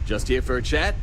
Just here for a chat?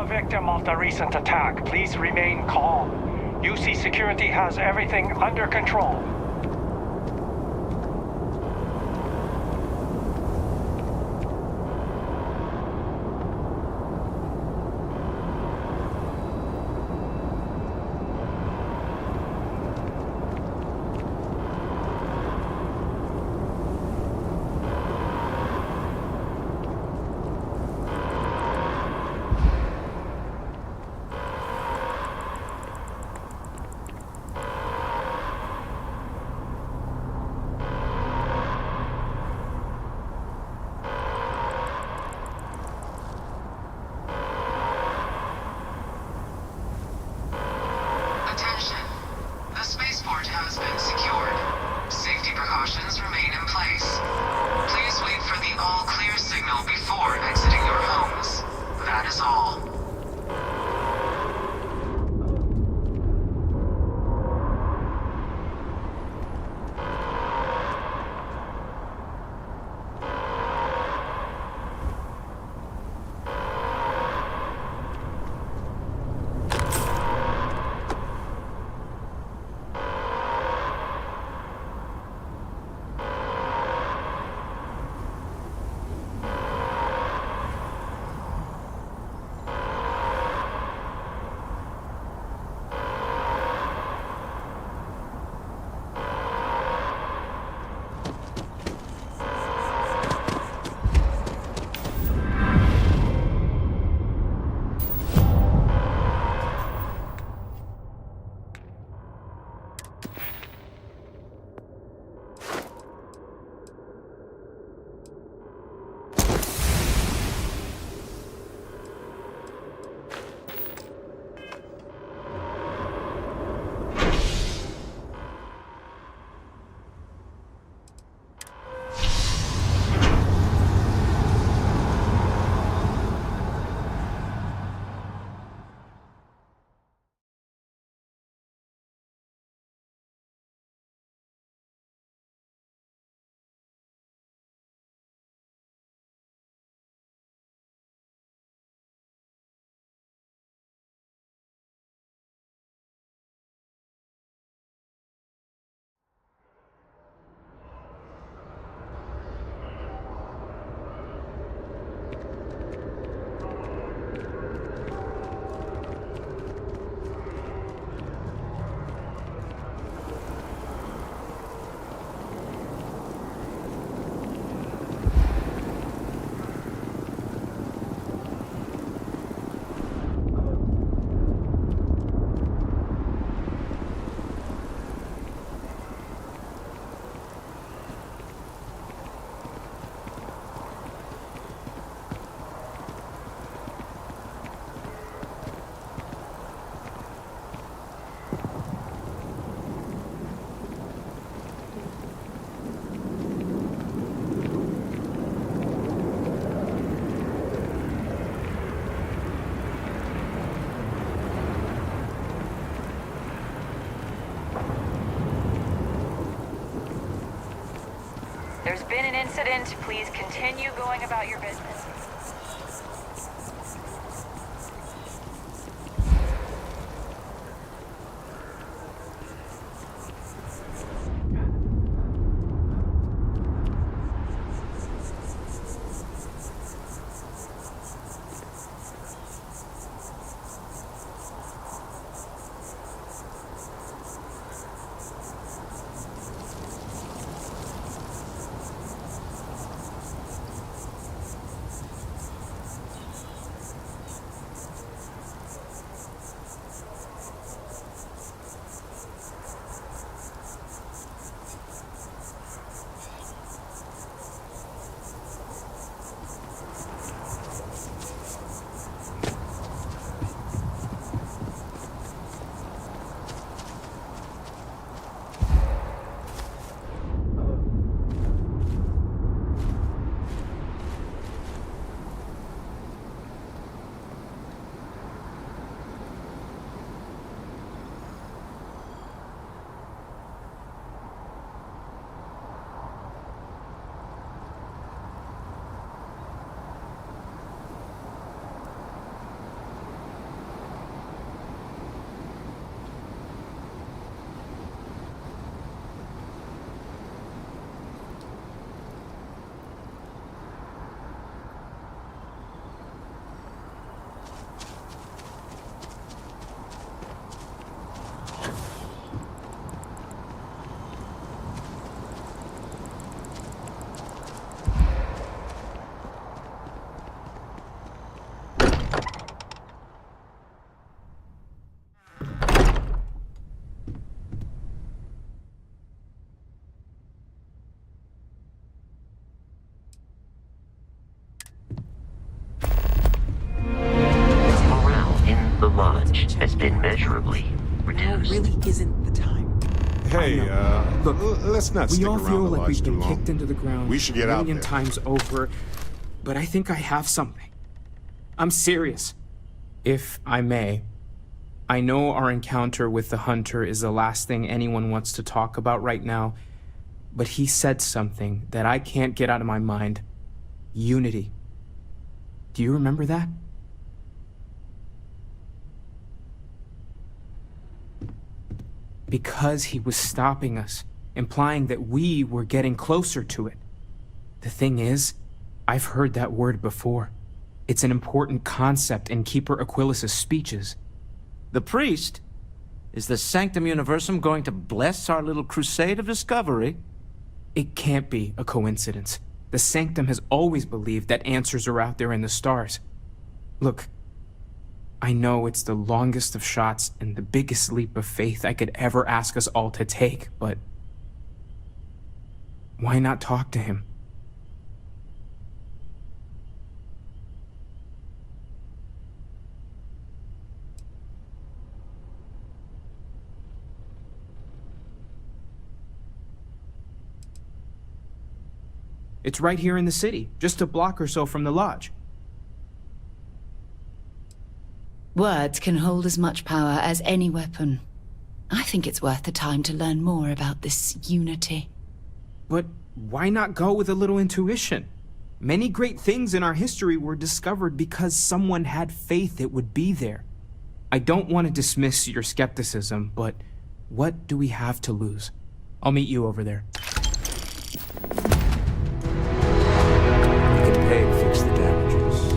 Victim of the recent attack, please remain calm. UC Security has everything under control. been an incident, please continue going about your business. Has been measurably reduced. Now really isn't the time. Hey, Look, let's not stick we all around feel the like lodge we've too been long. kicked into the ground We should get a out million there. times over, but I think I have something. I'm serious. If I may, I know our encounter with the hunter is the last thing anyone wants to talk about right now, but he said something that I can't get out of my mind. Unity. Do you remember that? Because he was stopping us, implying that we were getting closer to it. The thing is, I've heard that word before. It's an important concept in Keeper Aquilas's speeches. The priest? Is the Sanctum Universum going to bless our little crusade of discovery? It can't be a coincidence. The Sanctum has always believed that answers are out there in the stars. Look, I know it's the longest of shots and the biggest leap of faith I could ever ask us all to take, but why not talk to him? It's right here in the city, just a block or so from the lodge. Words can hold as much power as any weapon. I think it's worth the time to learn more about this unity. But why not go with a little intuition? Many great things in our history were discovered because someone had faith it would be there. I don't want to dismiss your skepticism, but what do we have to lose? I'll meet you over there. You can pay to fix the damages.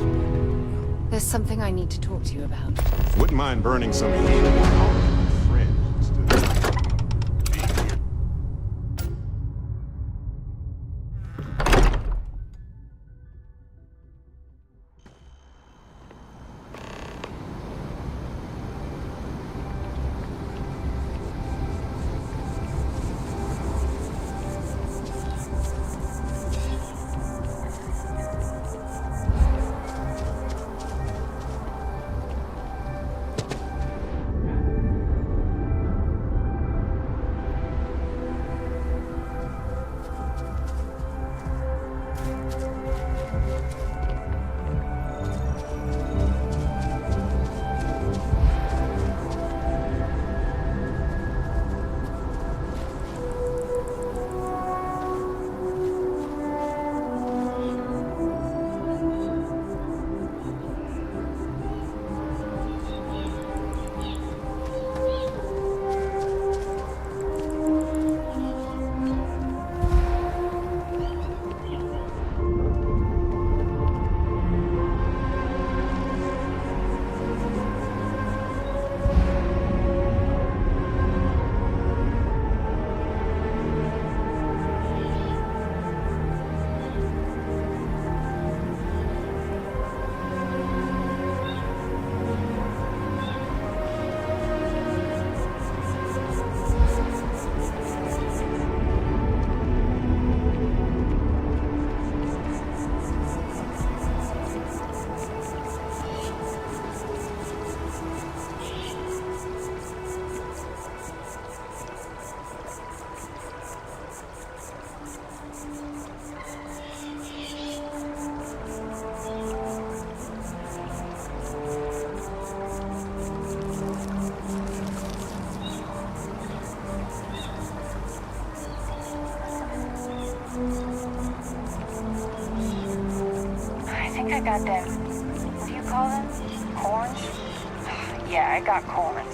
There's something I need to talk to you about. Wouldn't mind burning some heat on my friends to be here. I got them. What do you call them? Corns? Yeah, I got corns.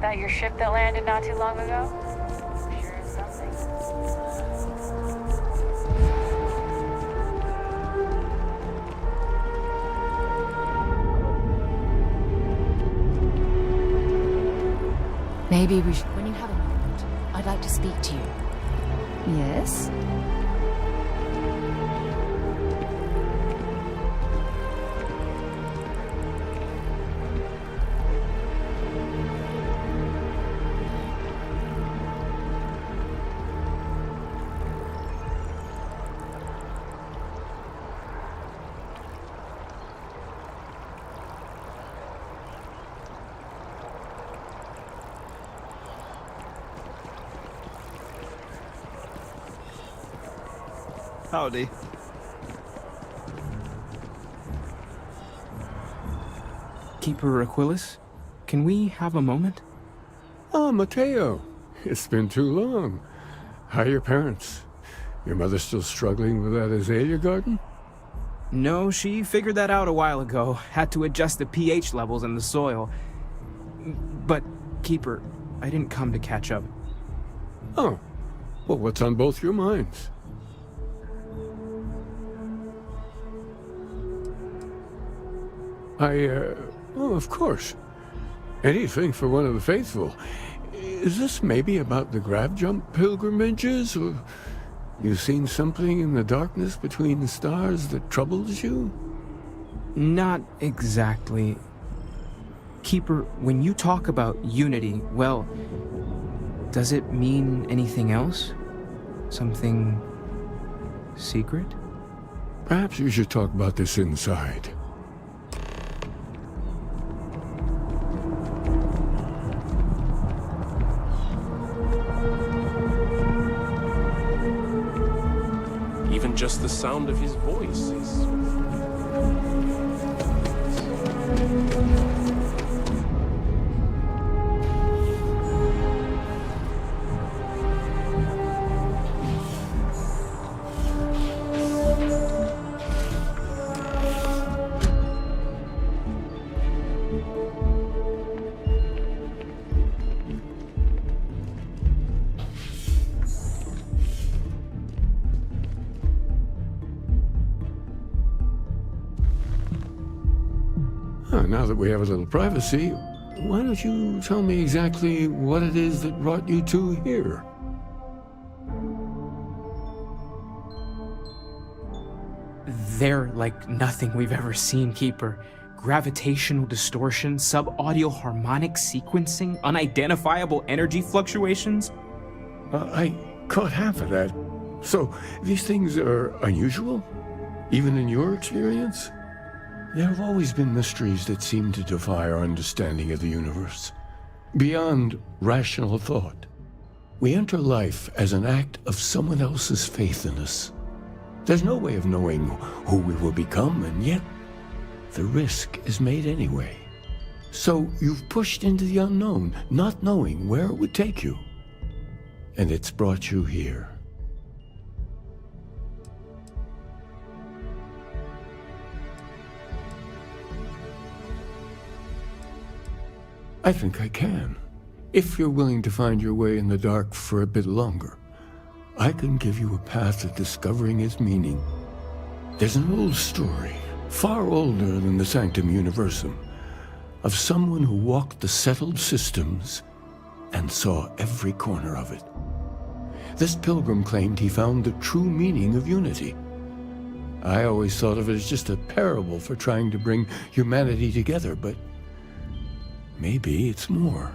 That your ship that landed not too long ago? Sure is something. Maybe we should... When you have a moment, I'd like to speak to you. Yes? Howdy. Keeper Aquilus, can we have a moment? Ah, Mateo. It's been too long. How are your parents? Your mother still struggling with that azalea garden? No, she figured that out a while ago. Had to adjust the pH levels in the soil. But, Keeper, I didn't come to catch up. Oh. Well, what's on both your minds? Oh, of course. Anything for one of the faithful. Is this maybe about the grab jump pilgrimages, or you seen something in the darkness between the stars that troubles you? Not exactly. Keeper, when you talk about unity, well, does it mean anything else? Something secret? Perhaps you should talk about this inside. Even just the sound of his voice is... Now that we have a little privacy, why don't you tell me exactly what it is that brought you two here? They're like nothing we've ever seen, Keeper. Gravitational distortion, sub-audio harmonic sequencing, unidentifiable energy fluctuations. I caught half of that. So, these things are unusual? Even in your experience? There have always been mysteries that seem to defy our understanding of the universe. Beyond rational thought, we enter life as an act of someone else's faith in us. There's no way of knowing who we will become, and yet the risk is made anyway. So you've pushed into the unknown, not knowing where it would take you. And it's brought you here. I think I can. If you're willing to find your way in the dark for a bit longer, I can give you a path to discovering its meaning. There's an old story, far older than the Sanctum Universum, of someone who walked the settled systems and saw every corner of it. This pilgrim claimed he found the true meaning of unity. I always thought of it as just a parable for trying to bring humanity together, but maybe it's more.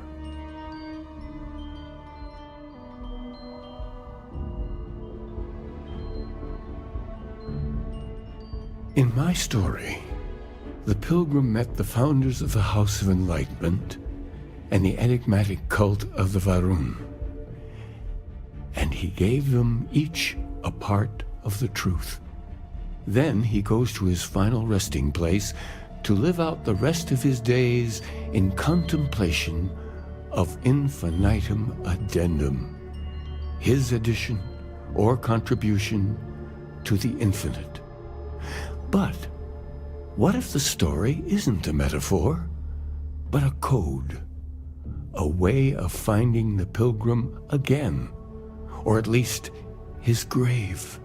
In my story, the pilgrim met the founders of the House of Enlightenment and the enigmatic cult of the Varun, and he gave them each a part of the truth. Then he goes to his final resting place to live out the rest of his days in contemplation of infinitum addendum, his addition or contribution to the infinite. But what if the story isn't a metaphor, but a code, a way of finding the pilgrim again, or at least his grave?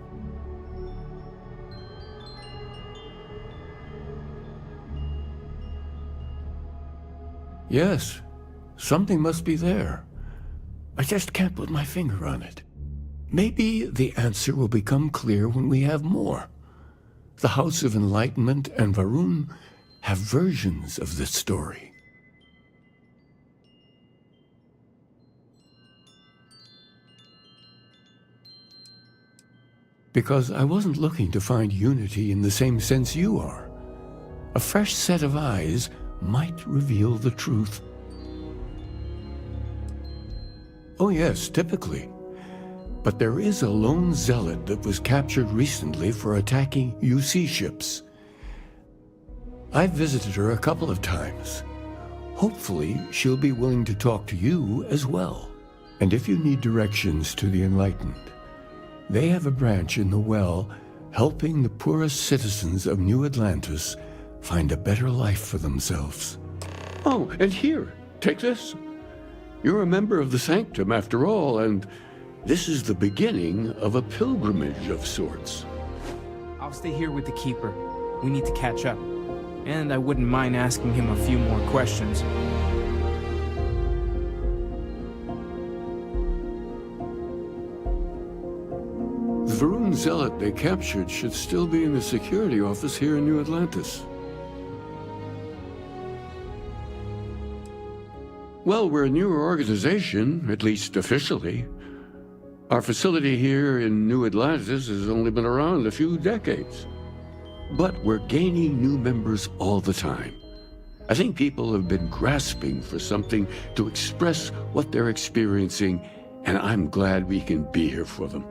Yes, something must be there. I just can't put my finger on it. Maybe the answer will become clear when we have more. The House of Enlightenment and Varun have versions of this story. Because I wasn't looking to find unity in the same sense you are. A fresh set of eyes might reveal the truth. Oh yes, typically. But there is a lone zealot that was captured recently for attacking UC ships. I've visited her a couple of times. Hopefully, she'll be willing to talk to you as well. And if you need directions to the Enlightened, they have a branch in the Well helping the poorest citizens of New Atlantis find a better life for themselves. Oh, and here, take this. You're a member of the Sanctum after all, and this is the beginning of a pilgrimage of sorts. I'll stay here with the Keeper. We need to catch up. And I wouldn't mind asking him a few more questions. The Varun zealot they captured should still be in the security office here in New Atlantis. Well, we're a newer organization, at least officially. Our facility here in New Atlantis has only been around a few decades. But we're gaining new members all the time. I think people have been grasping for something to express what they're experiencing, and I'm glad we can be here for them.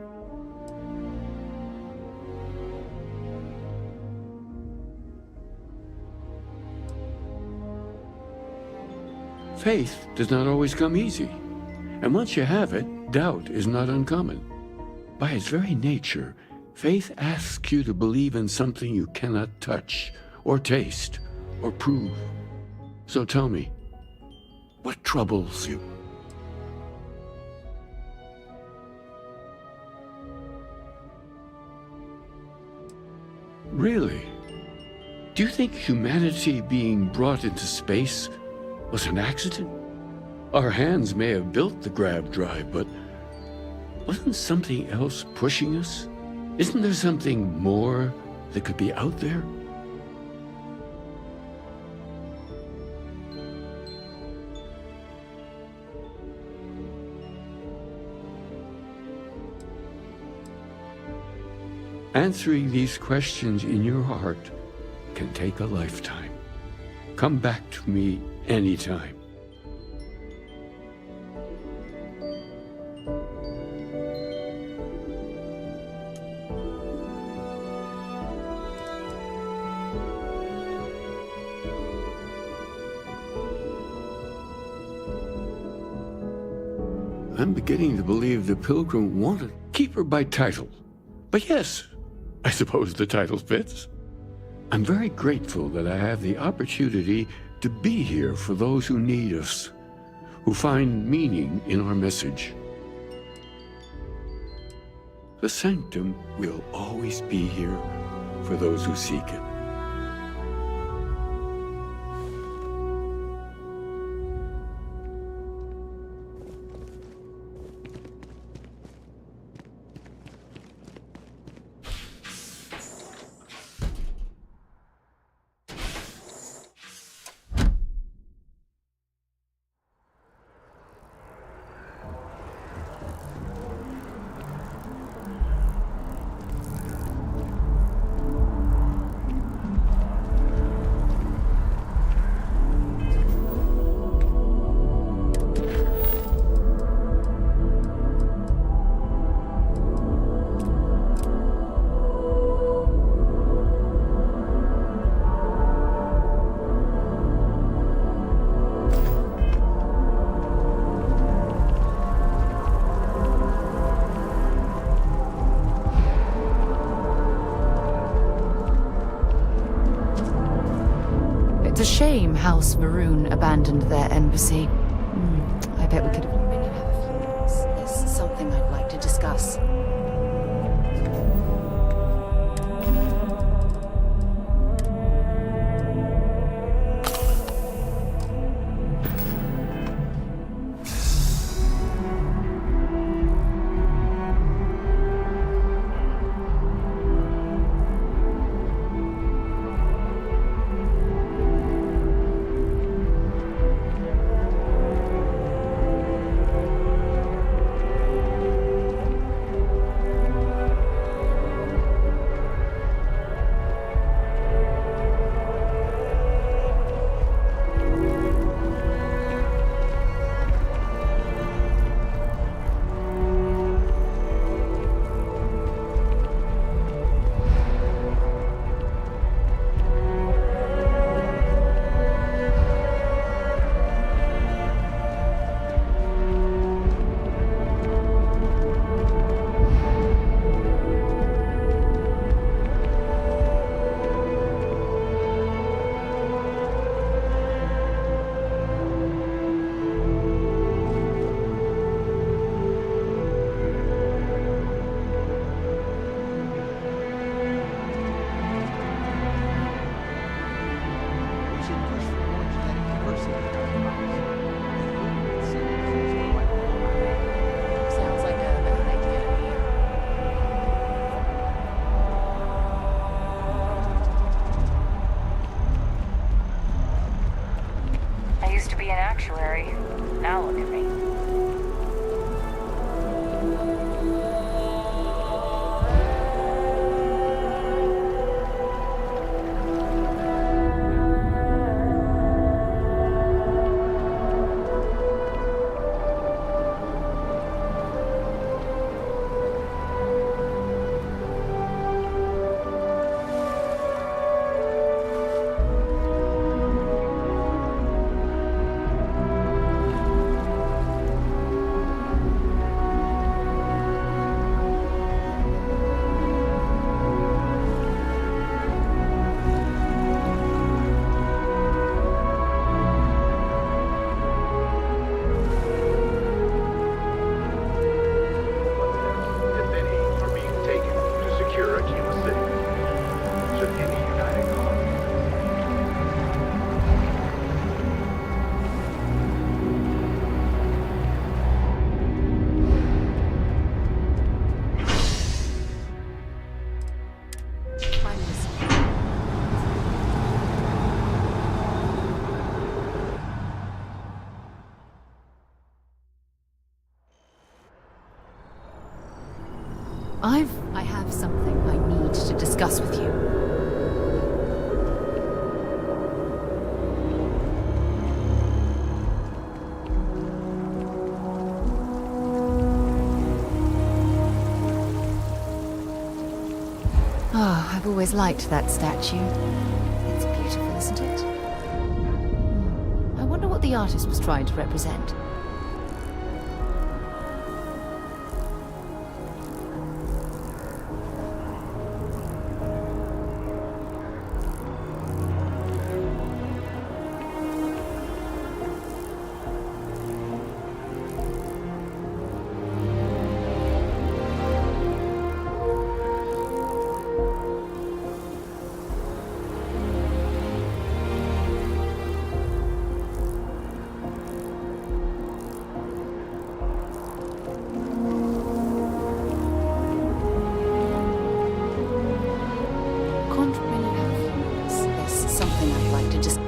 Faith does not always come easy, and once you have it, doubt is not uncommon. By its very nature, faith asks you to believe in something you cannot touch, or taste, or prove. So tell me, what troubles you? Really? Do you think humanity being brought into space was an accident? Our hands may have built the grav drive, but wasn't something else pushing us? Isn't there something more that could be out there? Answering these questions in your heart can take a lifetime. Come back to me anytime. I'm beginning to believe the pilgrim wanted keeper by title. But yes, I suppose the title fits. I'm very grateful that I have the opportunity to be here for those who need us, who find meaning in our message. The Sanctum will always be here for those who seek it. shame House Varun abandoned their embassy. I bet we could have... When you have a few minutes, there's something I'd like to discuss. Sounds like a bad idea to me. I used to be an actuary. Now look at me. If any are being taken to secure Akima City, should any United colony I have something I need to discuss with you. Oh, I've always liked that statue. It's beautiful, isn't it? I wonder what the artist was trying to represent. There's something I'd like to just...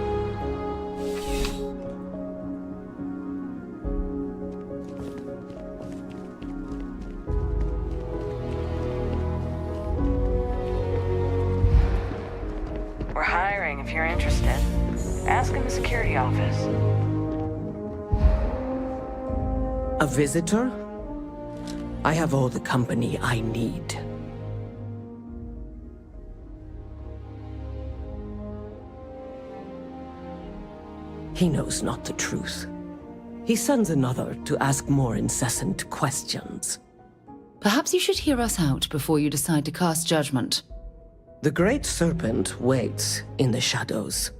We're hiring if you're interested. Ask in the security office. A visitor? I have all the company I need. He knows not the truth. He sends another to ask more incessant questions. Perhaps you should hear us out before you decide to cast judgment. The Great Serpent waits in the shadows.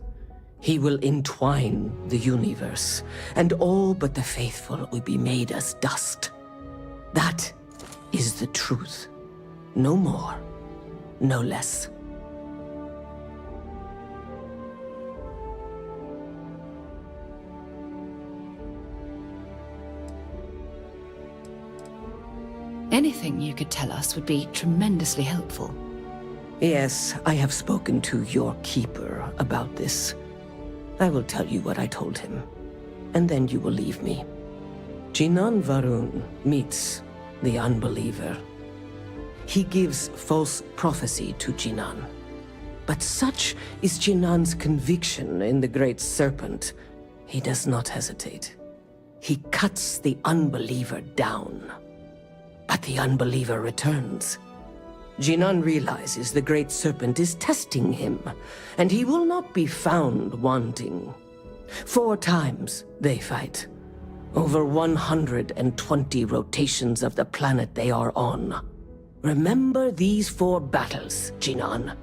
He will entwine the universe, and all but the faithful will be made as dust. That is the truth. No more, no less. Anything you could tell us would be tremendously helpful. Yes, I have spoken to your keeper about this. I will tell you what I told him, and then you will leave me. Jinan Varun meets the unbeliever. He gives false prophecy to Jinan. But such is Jinan's conviction in the Great Serpent, he does not hesitate. He cuts the unbeliever down. But the unbeliever returns. Jinan realizes the Great Serpent is testing him, and he will not be found wanting. 4 times they fight. Over 120 rotations of the planet they are on. Remember these 4 battles, Jinan,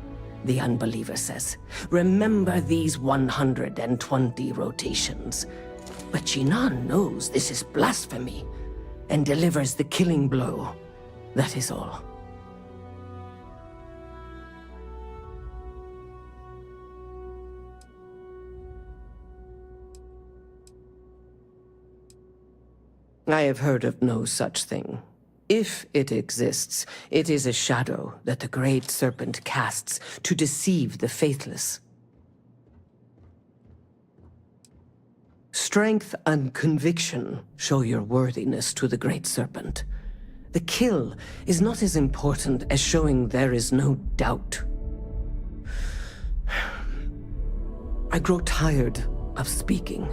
the unbeliever says. Remember these 120 rotations. But Jinan knows this is blasphemy, and delivers the killing blow. That is all. I have heard of no such thing. If it exists, it is a shadow that the Great Serpent casts to deceive the faithless. Strength and conviction show your worthiness to the Great Serpent. The kill is not as important as showing there is no doubt. I grow tired of speaking.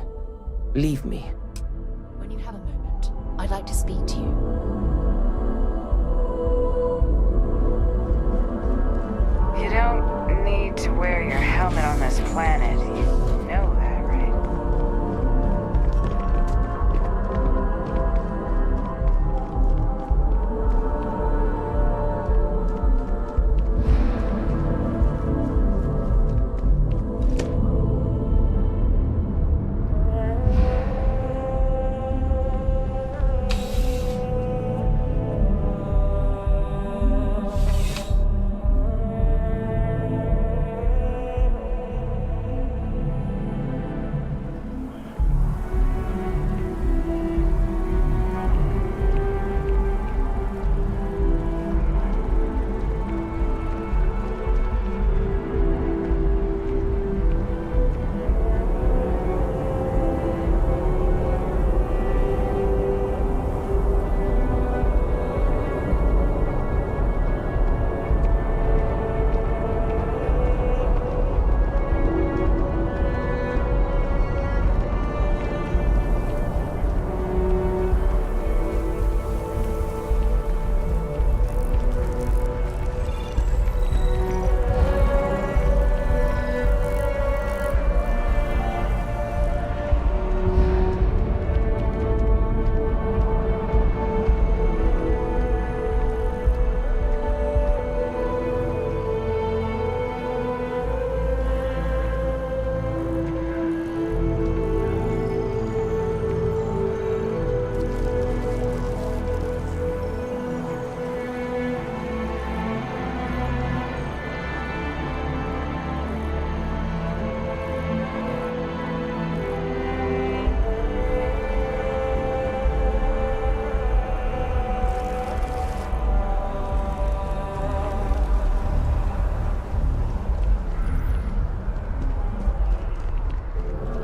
Leave me. When you have a moment, I'd like to speak to you. You don't need to wear your helmet on this planet. You know that, right?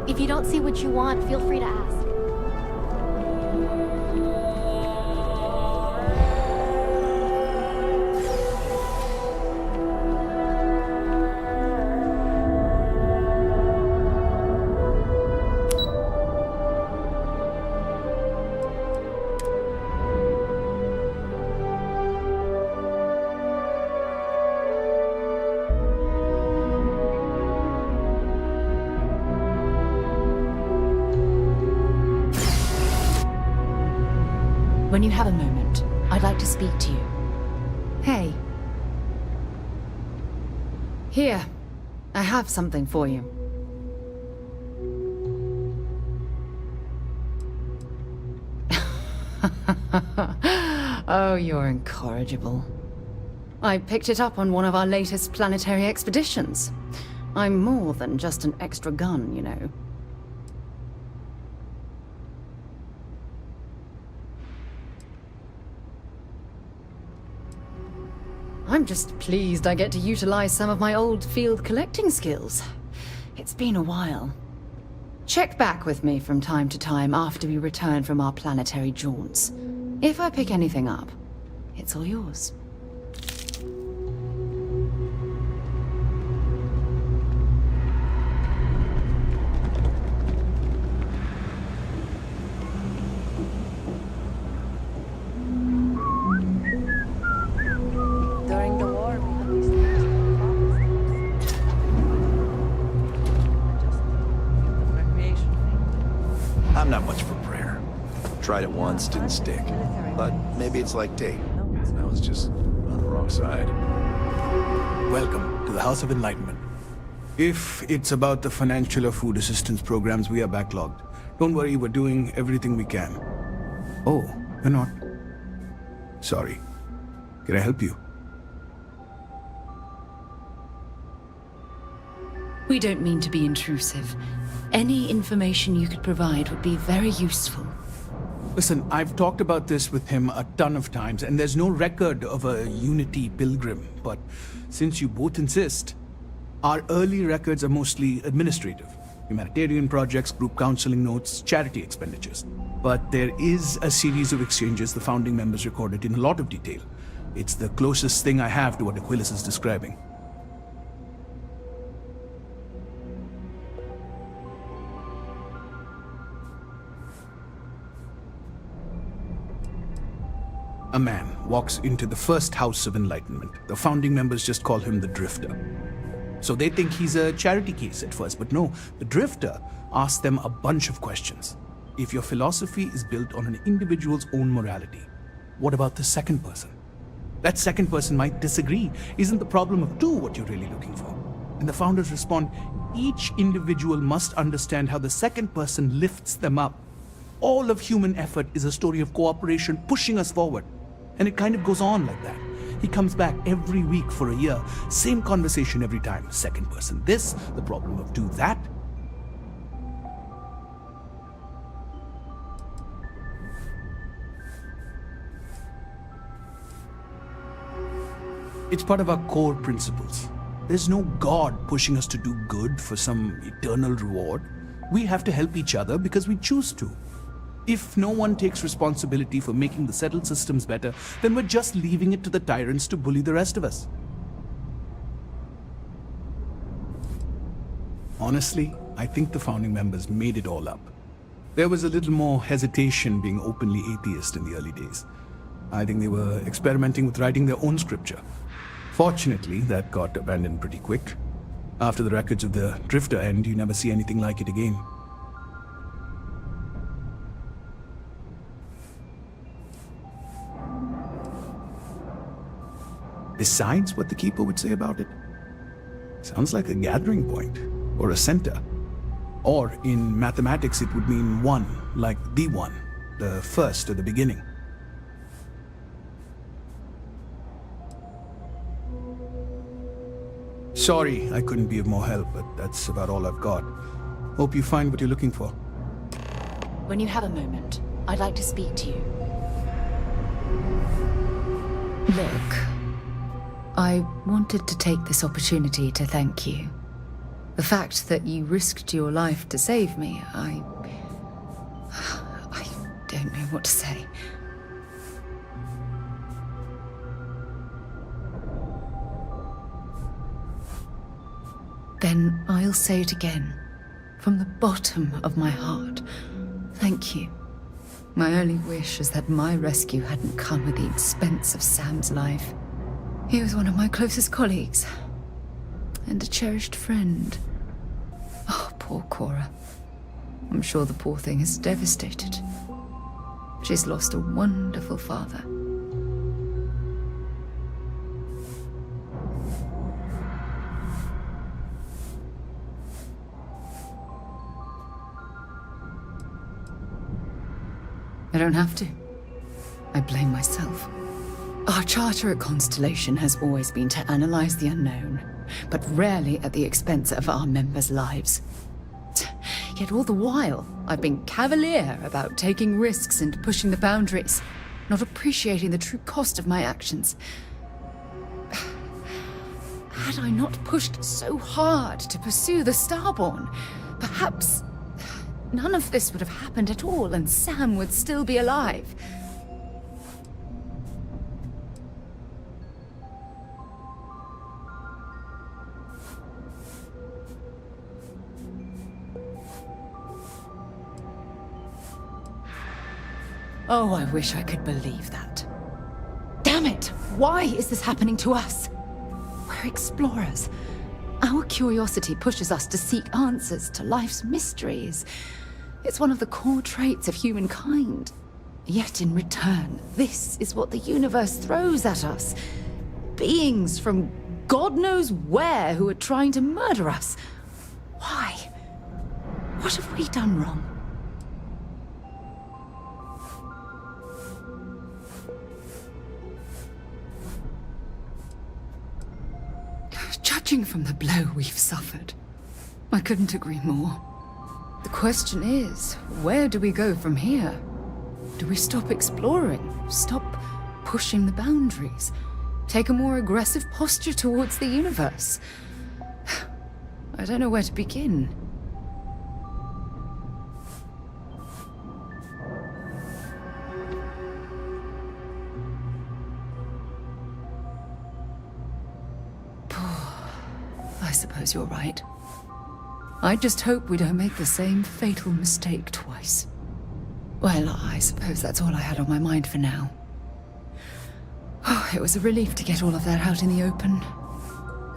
If you don't see what you want, feel free to ask. When you have a moment, I'd like to speak to you. Hey. Here. I have something for you. Oh, you're incorrigible. I picked it up on one of our latest planetary expeditions. I'm more than just an extra gun, you know. I'm just pleased I get to utilize some of my old field collecting skills. It's been a while. Check back with me from time to time after we return from our planetary jaunts. If I pick anything up, it's all yours. During the war, I'm not much for prayer. Tried it once, didn't stick. But maybe it's like Tate. I was just on the wrong side. Welcome to the House of Enlightenment. If it's about the financial or food assistance programs, we are backlogged. Don't worry, we're doing everything we can. Oh, you're not? Sorry. Can I help you? We don't mean to be intrusive. Any information you could provide would be very useful. Listen, I've talked about this with him a ton of times, and there's no record of a Unity pilgrim. But since you both insist, our early records are mostly administrative. Humanitarian projects, group counseling notes, charity expenditures. But there is a series of exchanges the founding members recorded in a lot of detail. It's the closest thing I have to what Aquilas is describing. A man walks into the first House of Enlightenment. The founding members just call him the Drifter. So they think he's a charity case at first, but no, the Drifter asks them a bunch of questions. If your philosophy is built on an individual's own morality, what about the second person? That second person might disagree. Isn't the problem of two what you're really looking for? And the founders respond, each individual must understand how the second person lifts them up. All of human effort is a story of cooperation pushing us forward. And it kind of goes on like that. He comes back every week for a year. Same conversation every time. Second person this, the problem of two that. It's part of our core principles. There's no God pushing us to do good for some eternal reward. We have to help each other because we choose to. If no one takes responsibility for making the settled systems better, then we're just leaving it to the tyrants to bully the rest of us. Honestly, I think the founding members made it all up. There was a little more hesitation being openly atheist in the early days. I think they were experimenting with writing their own scripture. Fortunately, that got abandoned pretty quick. After the records of the Drifter end, you never see anything like it again. Besides what the Keeper would say about it, sounds like a gathering point, or a center. Or in mathematics it would mean one, like the one, the first or the beginning. Sorry I couldn't be of more help, but that's about all I've got. Hope you find what you're looking for. When you have a moment, I'd like to speak to you. Look, I wanted to take this opportunity to thank you. The fact that you risked your life to save me, I don't know what to say. Then I'll say it again, from the bottom of my heart. Thank you. My only wish is that my rescue hadn't come at the expense of Sam's life. He was one of my closest colleagues, and a cherished friend. Oh, poor Cora. I'm sure the poor thing is devastated. She's lost a wonderful father. I don't have to. I blame myself. Our charter at Constellation has always been to analyze the unknown, but rarely at the expense of our members' lives. Yet all the while, I've been cavalier about taking risks and pushing the boundaries, not appreciating the true cost of my actions. Had I not pushed so hard to pursue the Starborn, perhaps none of this would have happened at all and Sam would still be alive. Oh, I wish I could believe that. Damn it! Why is this happening to us? We're explorers. Our curiosity pushes us to seek answers to life's mysteries. It's one of the core traits of humankind. Yet in return, this is what the universe throws at us. Beings from God knows where who are trying to murder us. Why? What have we done wrong? Judging from the blow we've suffered, I couldn't agree more. The question is, where do we go from here? Do we stop exploring? Stop pushing the boundaries? Take a more aggressive posture towards the universe? I don't know where to begin. I suppose you're right. I just hope we don't make the same fatal mistake twice. Well, I suppose that's all I had on my mind for now. Oh, it was a relief to get all of that out in the open.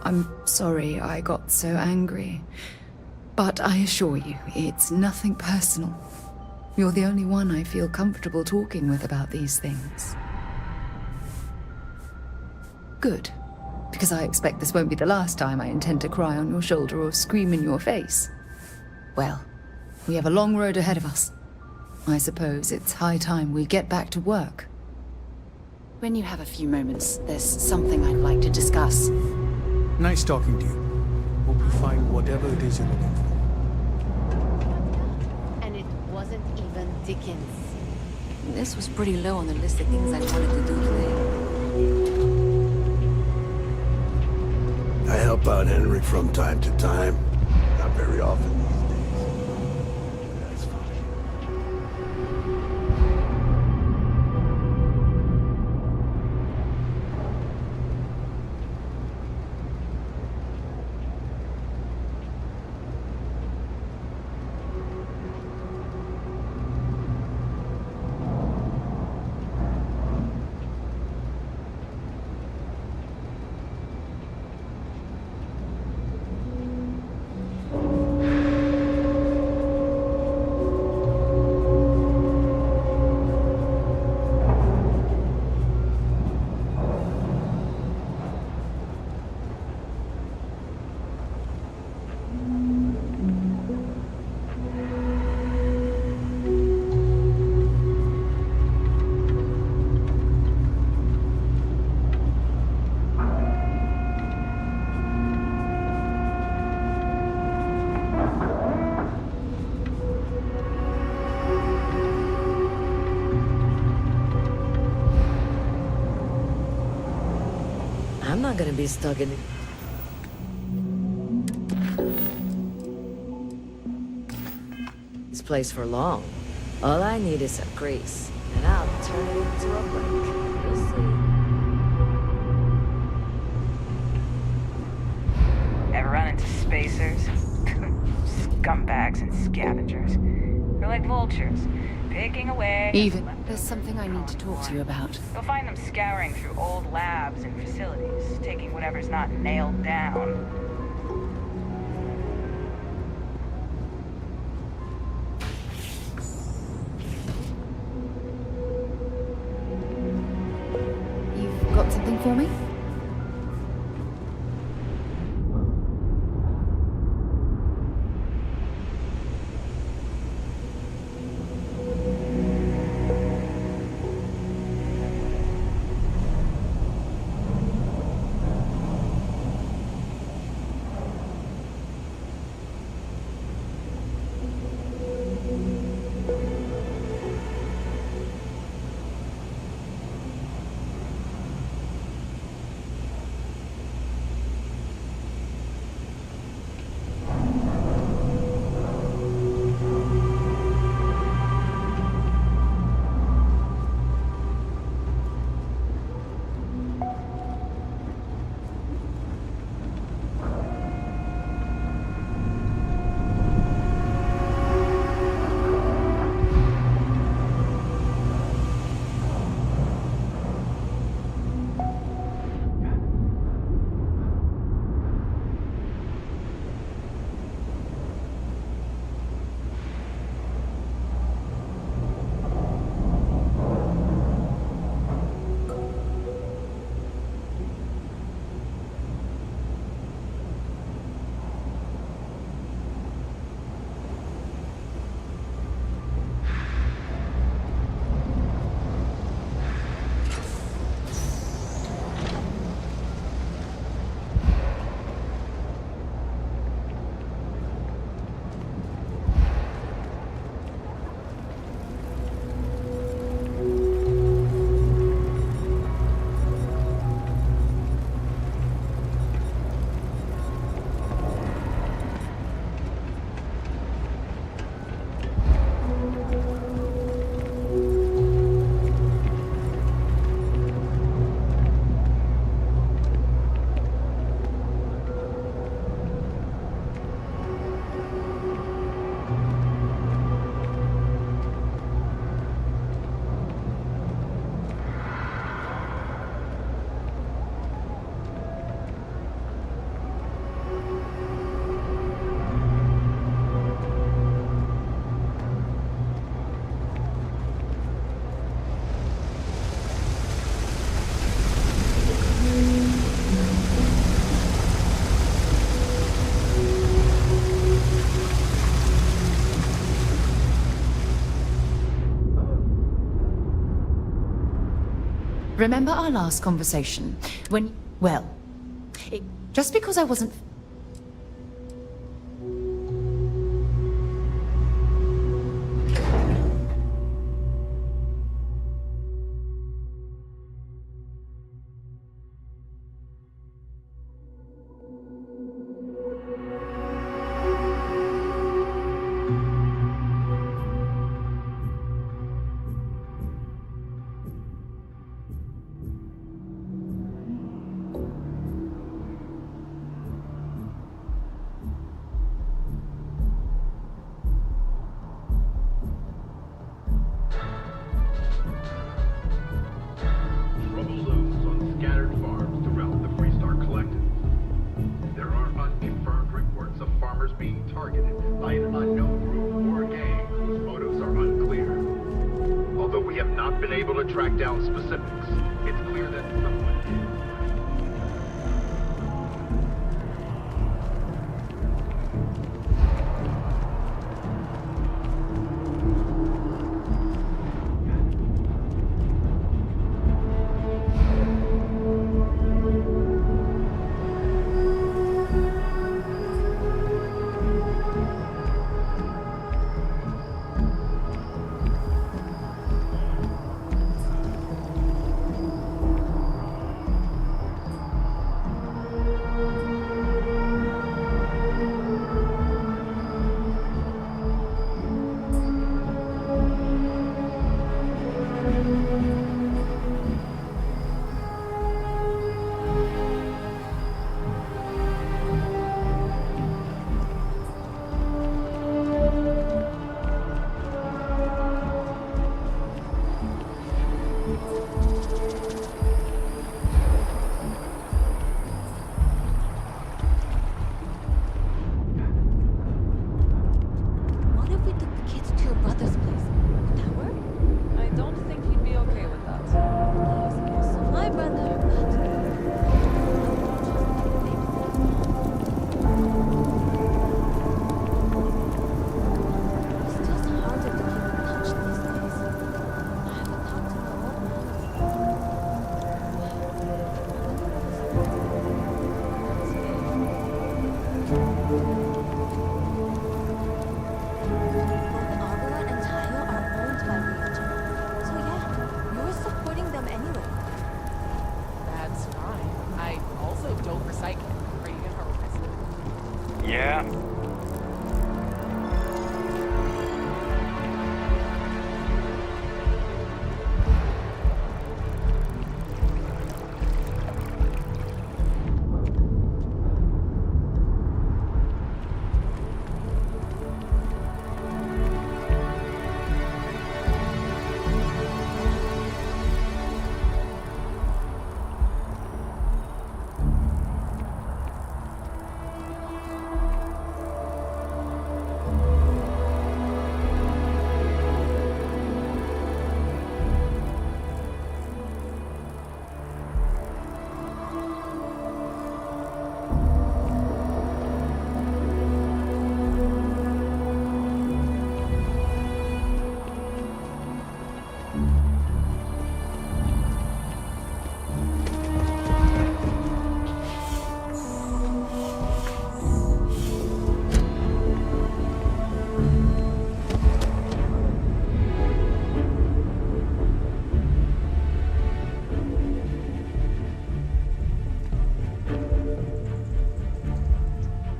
I'm sorry I got so angry. But I assure you, it's nothing personal. You're the only one I feel comfortable talking with about these things. Good. Because I expect this won't be the last time I intend to cry on your shoulder or scream in your face. Well, we have a long road ahead of us. I suppose it's high time we get back to work. When you have a few moments, there's something I'd like to discuss. Nice talking to you. Hope you find whatever it is you're looking for. And it wasn't even Dickens. This was pretty low on the list of things I wanted to do today. I help out Henry from time to time. Not very often these days. That's fine. I'm not gonna be stuck in this place for long. All I need is a grease, and I'll turn it into a brick. You'll see. Ever run into spacers? Scumbags and scavengers. They're like vultures, picking away. Even, there's something I need to talk to you about. You'll find them scouring through old labs and facilities, taking whatever's not nailed down. You've got something for me? Remember our last conversation? When, well, just because I wasn't... Track down specifics. It's clear that someone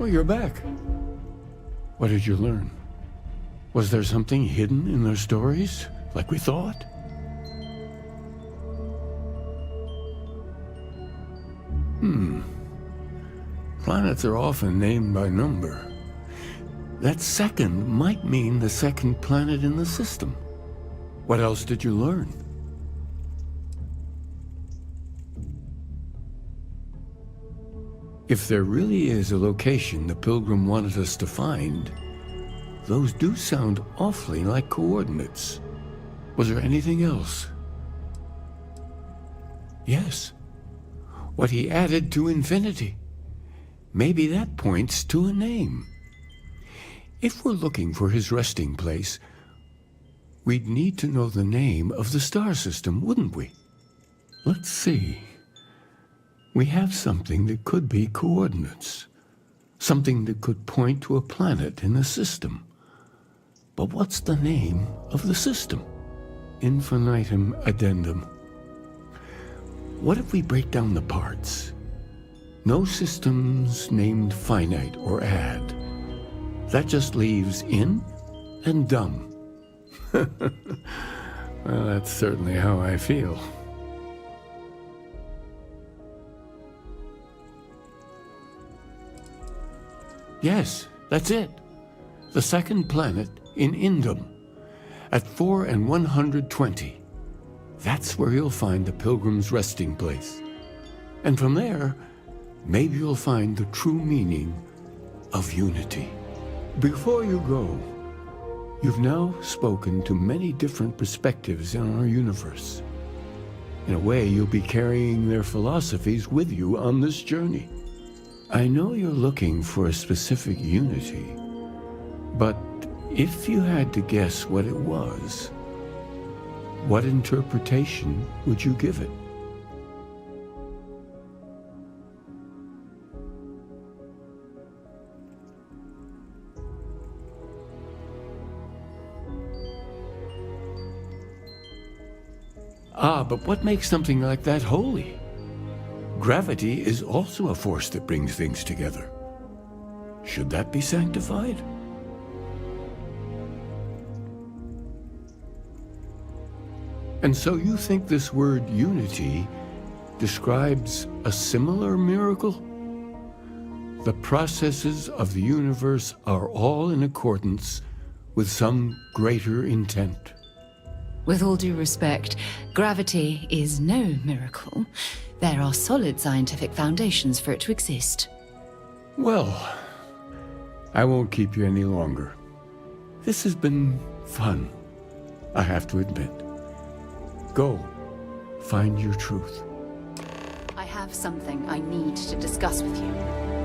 Well, you're back. What did you learn? Was there something hidden in their stories, like we thought? Planets are often named by number. That second might mean the second planet in the system. What else did you learn? If there really is a location the Pilgrim wanted us to find, those do sound awfully like coordinates. Was there anything else? Yes. What he added to infinity. Maybe that points to a name. If we're looking for his resting place, we'd need to know the name of the star system, wouldn't we? Let's see. We have something that could be coordinates. Something that could point to a planet in the system. But what's the name of the system? Infinitum addendum. What if we break down the parts? No systems named finite or add. That just leaves in and dumb. Well, that's certainly how I feel. Yes, that's it. The second planet in Indum, at 4 and 120. That's where you'll find the Pilgrim's resting place. And from there, maybe you'll find the true meaning of unity. Before you go, you've now spoken to many different perspectives in our universe. In a way, you'll be carrying their philosophies with you on this journey. I know you're looking for a specific unity, but if you had to guess what it was, what interpretation would you give it? Ah, but what makes something like that holy? Gravity is also a force that brings things together. Should that be sanctified? And so you think this word unity describes a similar miracle? The processes of the universe are all in accordance with some greater intent. With all due respect, gravity is no miracle. There are solid scientific foundations for it to exist. Well, I won't keep you any longer. This has been fun, I have to admit. Go, find your truth. I have something I need to discuss with you.